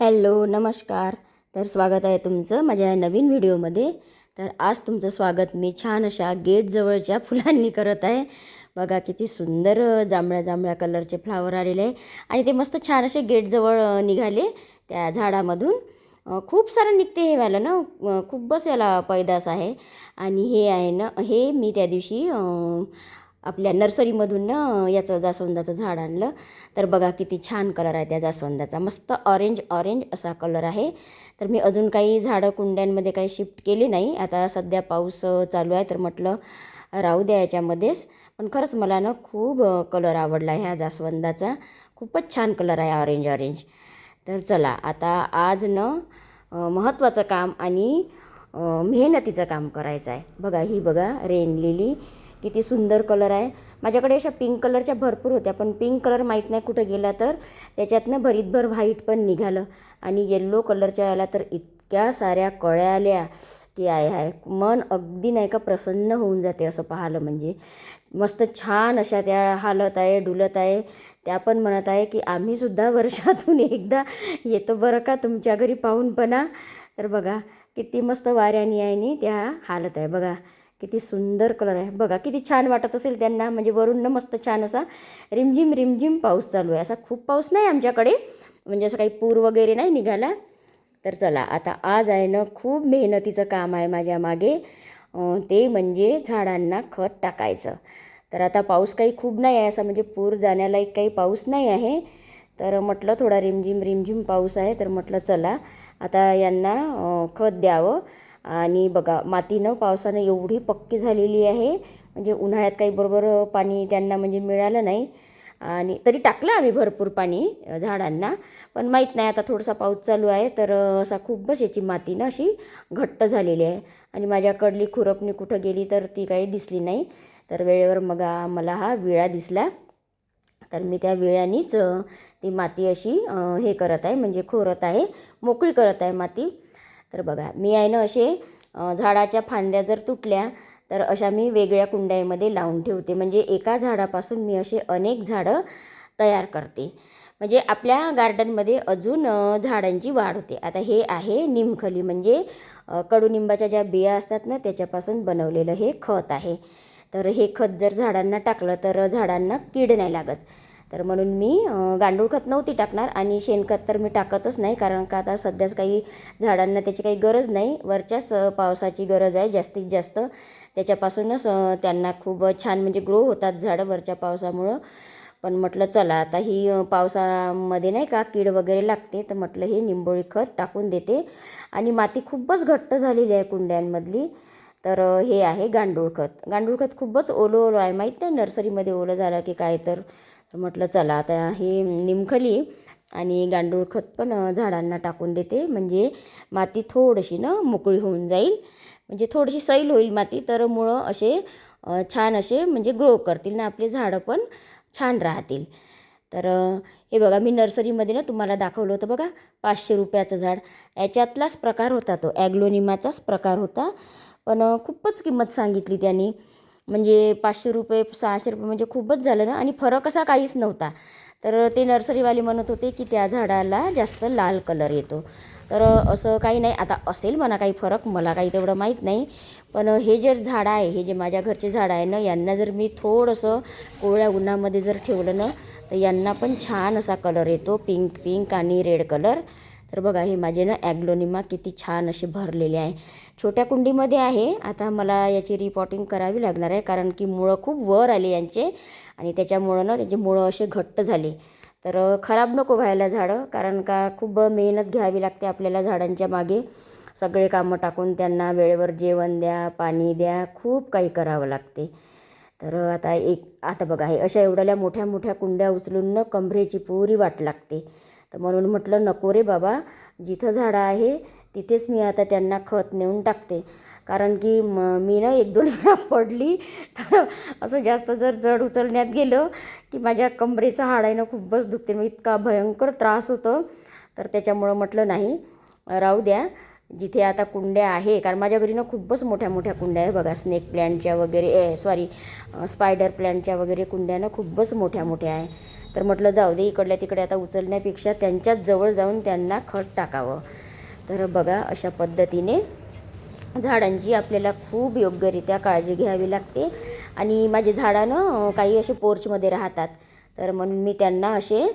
Hello नमस्कार. तर स्वागत आहे तुमचं माझ्या नवीन व्हिडिओमध्ये. तर आज तुमचं स्वागत मी छान अशा गेटजवळच्या फुलांनी करत आहे. बघा किती सुंदर जांभळ्या जांभळ्या कलरचे फ्लावर आलेले आहे आणि ते मस्त छान असे गेटजवळ निघाले त्या झाडामधून. खूप सारं निघते हे वालं ना, खूपच याला पैदास आहे. आणि हे आहे ना, हे मी त्या दिवशी आपल्या नर्सरीमधून ना याचं जास्वंदाचं झाड आणलं. तर बघा किती छान कलर आहे त्या जास्वंदाचा, मस्त ऑरेंज ऑरेंज असा कलर आहे. तर मी अजून काही झाडं कुंड्यांमध्ये काही शिफ्ट केली नाही. आता सध्या पाऊस चालू आहे तर म्हटलं राहू द्या याच्यामध्येच. पण खरंच मला ना खूप कलर आवडला ह्या जास्वंदाचा, खूपच छान कलर आहे ऑरेंज ऑरेंज. तर चला आता आज ना महत्त्वाचं काम आणि मेहनतीचं काम करायचं आहे. बघा ही बघा रेन लिली किती सुंदर कलर आहे. माझ्याकडे अशा पिंक कलरच्या भरपूर होत्या, पण पिंक कलर माहीत नाही कुठं गेला. तर त्याच्यातनं भरीतभर व्हाईट पण निघालं आणि येल्लो कलरच्या याला तर इतक्या साऱ्या कळ्या आल्या की आहे मन अगदी नाही का प्रसन्न होऊन जाते असं पाहिलं म्हणजे. मस्त छान अशा त्या हालत आहे डुलत आहे. त्या पण म्हणत आहे की आम्हीसुद्धा वर्षातून एकदा येतो बरं का तुमच्या घरी पाहूनपणा. तर बघा किती मस्त वाऱ्याने आहे नी त्या हालत आहे. बघा किती सुंदर कलर आहे. बघा किती छान वाटत असेल त्यांना, म्हणजे वरून मस्त छान असा रिमझिम रिमझिम पाऊस चालू आहे. असा खूप पाऊस नाही आमच्याकडे, म्हणजे असं काही पूर वगैरे नाही निघाला. तर चला आता आज आहे ना खूप मेहनतीचं काम आहे माझ्या मागे, ते म्हणजे झाडांना खत टाकायचं. तर आता पाऊस काही खूप नाही आहे, असं म्हणजे पूर जाण्यालायक काही पाऊस नाही आहे. तर म्हटलं थोडा रिमझिम रिमझिम पाऊस आहे, तर म्हटलं चला आता यांना खत द्यावं. आणि बघा मातीनं पावसानं एवढी पक्की झालेली आहे, म्हणजे उन्हाळ्यात काही बरोबर पाणी त्यांना म्हणजे मिळालं नाही. आणि तरी टाकलं आम्ही भरपूर पाणी झाडांना, पण माहीत नाही आता थोडासा पाऊस चालू आहे तर असा खूपच याची माती ना अशी घट्ट झालेली आहे. आणि माझ्याकडली खुरपणी कुठं गेली तर ती काही दिसली नाही. तर वेळेवर मग मला हा विळा दिसला. तर मी त्या विळ्यानीच ती माती अशी हे करत आहे, म्हणजे खोरत आहे, मोकळी करत आहे माती. तर बघा मी आहे ना असे झाडाच्या फांद्या जर तुटल्या तर अशा मी वेगळ्या कुंड्यामध्ये लावून ठेवते. म्हणजे एका झाडापासून मी असे अनेक झाडं तयार करते, म्हणजे आपल्या गार्डनमध्ये अजून झाडांची वाढ होते. आता हे आहे निमखली, म्हणजे कडुनिंबाच्या ज्या बिया असतात ना त्याच्यापासून बनवलेलं हे खत आहे. तर हे खत जर झाडांना टाकलं तर झाडांना कीड नाही लागत. तर म्हणून मी गांडूळ खत नव्हती टाकणार आणि शेणखत तर मी टाकतच नाही, कारण का आता सध्याच काही झाडांना त्याची काही गरज नाही. वरच्याच पावसाची गरज आहे जास्तीत जास्त, त्याच्यापासूनच त्यांना खूप छान म्हणजे ग्रो होतात झाडं वरच्या पावसामुळं. पण म्हटलं चला आता ही पावसामध्ये नाही का कीड वगैरे लागते, तर म्हटलं हे निंबोळी खत टाकून देते. आणि माती खूपच घट्ट झालेली आहे कुंड्यांमधली. तर हे आहे गांडूळ खत. गांडूळ खत खूपच ओलं ओलं आहे, माहीत नाही नर्सरीमध्ये ओलं झालं की काय. तर म्हटलं चला आता हे निमखली आणि गांडूळ खत पण झाडांना टाकून देते, म्हणजे माती थोडीशी ना मोकळी होऊन जाईल, म्हणजे थोडीशी सैल होईल माती. तर मुळं असे छान असे म्हणजे ग्रो करतील ना, आपले झाडं पण छान राहतील. तर हे बघा मी नर्सरीमध्ये ना तुम्हाला दाखवलं होतं बघा 500 रुपयाचं झाड. याच्यातलाच प्रकार होता तो, ॲग्लोनिमाचाच प्रकार होता. पण खूपच किंमत सांगितली त्यांनी, म्हणजे 500 रुपये 600 रुपये म्हणजे खूपच झालं ना. आणि फरक असा काहीच नव्हता. तर ते नर्सरीवाले म्हणत होते की त्या झाडाला जास्त लाल कलर येतो. तर असं काही नाही, आता असेल म्हणा काही फरक, मला काही तेवढं माहीत नाही. पण हे जे झाडं आहे, हे जे माझ्या घरचे झाडं आहे ना, यांना जर मी थोडंसं कोवळ्या उन्हामध्ये जर ठेवलं ना तर यांना पण छान असा कलर येतो, पिंक पिंक आणि रेड कलर. तर बघा हे माझे ना ॲग्लोनिमा किती छान असे भरलेले आहे. छोट्या कुंडीमध्ये आहे. आता मला याची रिपॉटिंग करावी लागणार आहे, कारण की मुळं खूप वर आले यांचे आणि त्याच्यामुळं ना त्याचे मुळं असे घट्ट झाले. तर खराब नको व्हायला झाडं, कारण का खूप मेहनत घ्यावी लागते आपल्याला झाडांच्या मागे. सगळे कामं टाकून त्यांना वेळेवर जेवण द्या, पाणी द्या, खूप काही करावं लागते. तर आता बघा हे अशा एवढ्या मोठ्या मोठ्या कुंड्या उचलून न कमरेची पुरी वाट लागते. तर म्हणून म्हटलं नको रे बाबा, जिथं झाडं आहे तिथेच मी आता त्यांना खत नेऊन टाकते. कारण की मी ना 1-2 वेळा पडली तर असं जास्त जर जड उचलण्यात गेलं की माझ्या कमरेचं हाड आहे ना खूपच दुखते, मग इतका भयंकर त्रास होतो. तर त्याच्यामुळं म्हटलं नाही, राहू द्या जिथे आता कुंड्या आहे. कारण माझ्या घरी ना खूपच मोठ्या मोठ्या कुंड्या आहे बघा, स्नेक प्लॅन्टच्या वगैरे स्पायडर प्लॅन्टच्या वगैरे कुंड्या ना खूपच मोठ्या मोठ्या आहे. तर म्हटलं जाऊ दे, इकडल्या तिकडे आता उचलण्यापेक्षा त्यांच्याच जवळ जाऊन त्यांना खत टाकावं. तर बघा अशा पद्धतीने झाडांची आपल्याला खूप योग्यरित्या काळजी घ्यावी लागते. आणि माझे झाडं काही असे पोर्चमध्ये राहतात, तर म्हणून मी त्यांना असे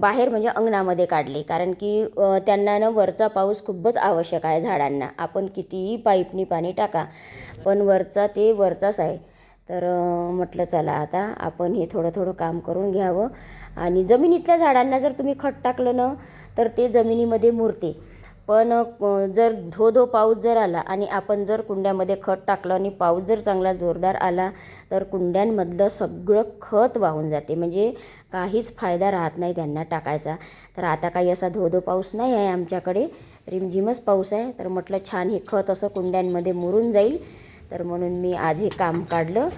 बाहेर म्हणजे अंगणामध्ये काढले, कारण की त्यांना वरचा पाऊस खूपच आवश्यक आहे झाडांना. आपण कितीही पाईपनी पाणी टाका, पण वरचा ते वरचाच आहे. तर म्हटलं चला आता आपण हे थोडं थोडं काम करून घ्यावं. आणि जमिनीतल्या झाडांना जर तुम्ही खत टाकलं ना, तर ते जमिनीमध्ये मुरते. पण जर धो पाऊस जर आला आणि आपण जर कुंड्यामध्ये खत टाकलं आणि पाऊस जर चांगला जोरदार आला, तर कुंड्यांमधलं सगळं खत वाहून जाते, म्हणजे काहीच फायदा राहत नाही त्यांना टाकायचा. तर आता काही असा धो पाऊस नाही आहे आमच्याकडे, रिमझिमच पाऊस आहे. तर म्हटलं छान हे खत असं कुंड्यांमध्ये मुरून जाईल, तर म्हणून मी आज हे काम काढलं.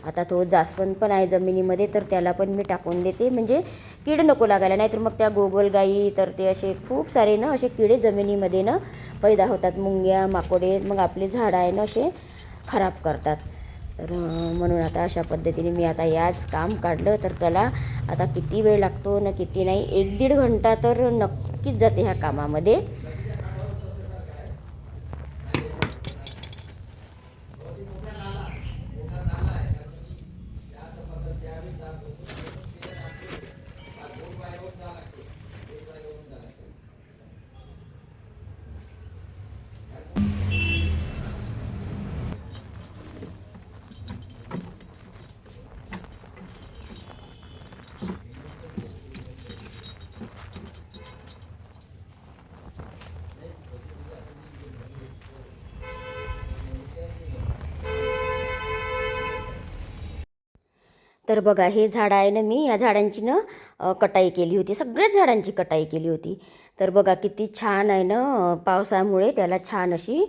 आता तो जास्वंद पण आहे जमिनीमध्ये, तर त्याला पण मी टाकून देते, म्हणजे कीड नको लागायला. नाहीतर मग त्या गोगलगाई, तर ते असे खूप सारे ना असे किडे जमिनीमध्ये ना पैदा होतात, मुंग्या माकोडे, मग आपले झाडं आहे ना असे खराब करतात. तर म्हणून आता अशा पद्धतीने मी आता याच काम काढलं. तर चला आता किती वेळ लागतो ना किती नाही, 1-1.5 घंटा तर नक्कीच जाते ह्या कामामध्ये. तर बघा हे झाडं आहे ना, मी या झाडांची ना कटाई केली होती, सगळ्याच झाडांची कटाई केली होती. तर बघा किती छान आहे ना, पावसामुळे त्याला छान अशी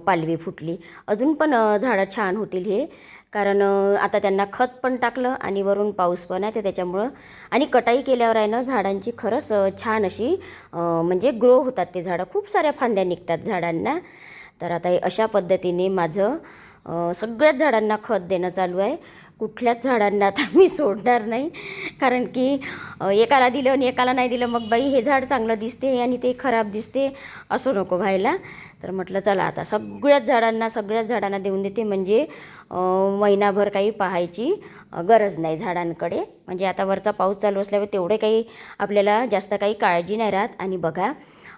पालवी फुटली. अजून पण झाडं छान होतील हे, कारण आता त्यांना खत पण टाकलं आणि वरून पाऊस पण आहे, तर त्याच्यामुळं. आणि कटाई केल्यावर आहे ना झाडांची खरंच छान अशी म्हणजे ग्रो होतात ते झाडं, खूप साऱ्या फांद्या निघतात झाडांना. तर आता अशा पद्धतीने माझं सगळ्याच झाडांना खत देणं चालू आहे. कुठल्याच झाडांना आता मी सोडणार नाही, कारण की एकाला दिलं आणि एकाला नाही दिलं, मग बाई हे झाड चांगलं दिसते आणि ते खराब दिसते, असं नको व्हायला. तर म्हटलं चला आता सगळ्याच झाडांना देऊन देते, म्हणजे महिनाभर काही पाहायची गरज नाही झाडांकडे. म्हणजे आता वरचा पाऊस चालू असल्यावर तेवढे काही आपल्याला जास्त काही काळजी नाही राहत. आणि बघा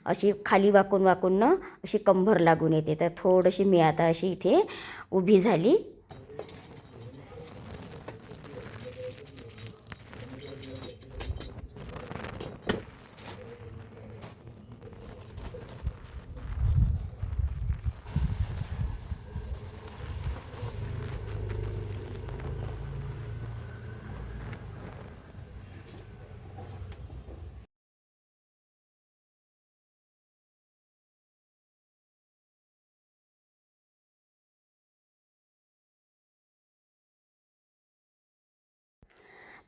अशी खाली वाकून वाकून ना अशी कंबर लागून येते. तर थोडीशी मी आता अशी इथे उभी झाली.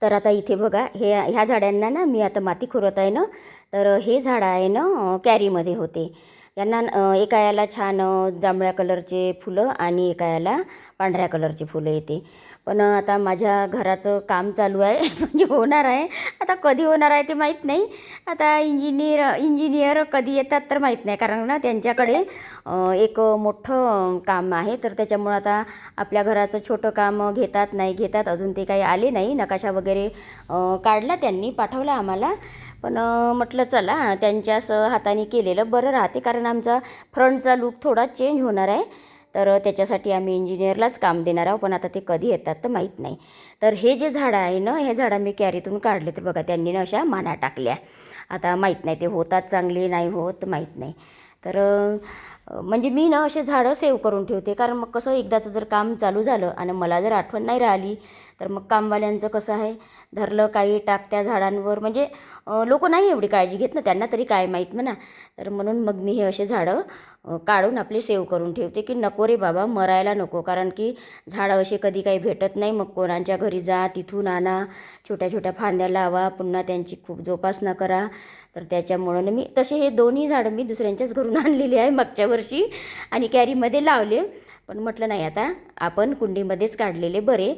तर आता इथे बघा ह्या झाडांना ना मी आता माती खुरत आहे ना, तर हे झाडं आहे ना कॅरीमध्ये होते. यांना एका याला छान जांभळ्या कलरचे फुलं आणि एका याला पांढऱ्या कलरचे फुलं येते. पण आता माझ्या घराचं काम चालू आहे म्हणजे होणार आहे. आता कधी होणार आहे ते माहीत नाही. आता इंजिनियर कधी येतात तर माहीत नाही, कारण ना त्यांच्याकडे एक मोठं काम आहे. तर त्याच्यामुळं आता आपल्या घराचं छोटं काम घेतात नाही घेतात, अजून ते काही आले नाही. नकाशा वगैरे काढला त्यांनी, पाठवला आम्हाला. पण म्हटलं चला त्यांच्याच हाताने केलेलं बरं राहते, कारण आमचा फ्रंटचा लूक थोडा चेंज होणार आहे. तर त्याच्यासाठी आम्ही इंजिनियरलाच काम देणार आहोत, पण आता ते कधी येतात तर माहीत नाही. तर हे जे झाडं आहे ना, हे झाडं मी कॅरीतून काढले. तर बघा त्यांनी ना अशा माना टाकल्या. आता माहीत नाही ते होतात चांगले नाही होत माहीत नाही. तर म्हणजे मी ना असे झाडं सेव्ह करून ठेवते, कारण मग कसं एकदाचं जर काम चालू झालं आणि मला जर आठवण नाही राहिली, तर मग कामवाल्यांचं कसं आहे, धरलं काही टाक त्या झाडांवर, म्हणजे लोक नाही एवढी काळजी घेत ना, त्यांना तरी काय माहीत म्हणा. तर म्हणून मग मी हे असे झाडं काढून आपले सेव्ह करून ठेवते, की नको रे बाबा मरायला नको, कारण की झाडं असे कधी काही भेटत नाही. मग कोणाच्या घरी जा, तिथून आणा, छोट्या छोट्या फांद्या लावा, पुन्हा त्यांची खूप जोपासना करा. तर त्याच्यामुळं मी तसे हे दोन्ही झाडं मी दुसऱ्यांच्याच घरून आणलेली आहे मागच्या वर्षी आणि कॅरीमध्ये लावले. पण म्हटलं नाही आता आपण कुंडीमध्येच काढलेले बरे.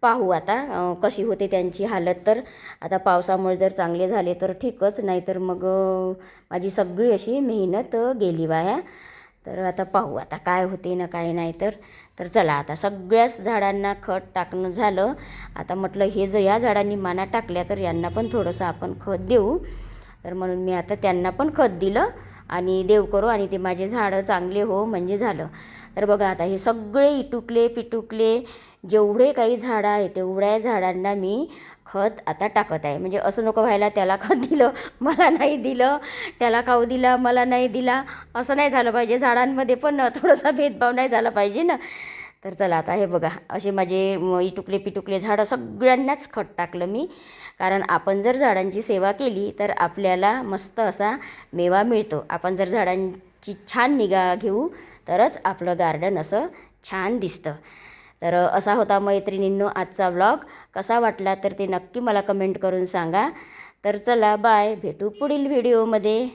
पाहू आता कशी होते त्यांची हालत. तर आता पावसामुळे जर चांगले झाले तर ठीकच, नाहीतर मग माझी सगळी अशी मेहनत गेली वाया. तर आता पाहू आता काय होते ना काय नाही. तर चला आता सगळ्याच झाडांना खत टाकणं झालं. आता म्हटलं हे जर या झाडांनी माना टाकल्या तर यांना पण थोडंसं आपण खत देऊ. तर म्हणून मी आता त्यांना पण खत दिलं आणि देव करू आणि ते माझे झाडं चांगले हो म्हणजे झालं. तर बघा आता हे सगळे इटुकले पिटुकले जेवढे काही झाडं आहे तेवढ्या झाडांना मी खत आता टाकत आहे. म्हणजे असं नको व्हायला त्याला खत दिलं मला नाही दिलं, त्याला खाऊ दिला मला नाही दिला, असं नाही झालं पाहिजे. झाडांमध्ये पण थोडासा भेदभाव नाही झाला पाहिजे ना. तर चला आता हे बघा असे माझे इटुकले पिटुकले झाडं सगळ्यांनाच खत टाकलं मी. कारण आपण जर झाडांची सेवा केली तर आपल्याला मस्त असा मेवा मिळतो. आपण जर झाडांची छान निगा घेऊ तरच आपलं गार्डन असं छान दिसतं. तर असा होता मैत्रिणींनो आजचा व्लॉग. कसा वाटला तर ते नक्की मला कमेंट करून सांगा. तर चला बाय, भेटू पुढील व्हिडिओमध्ये.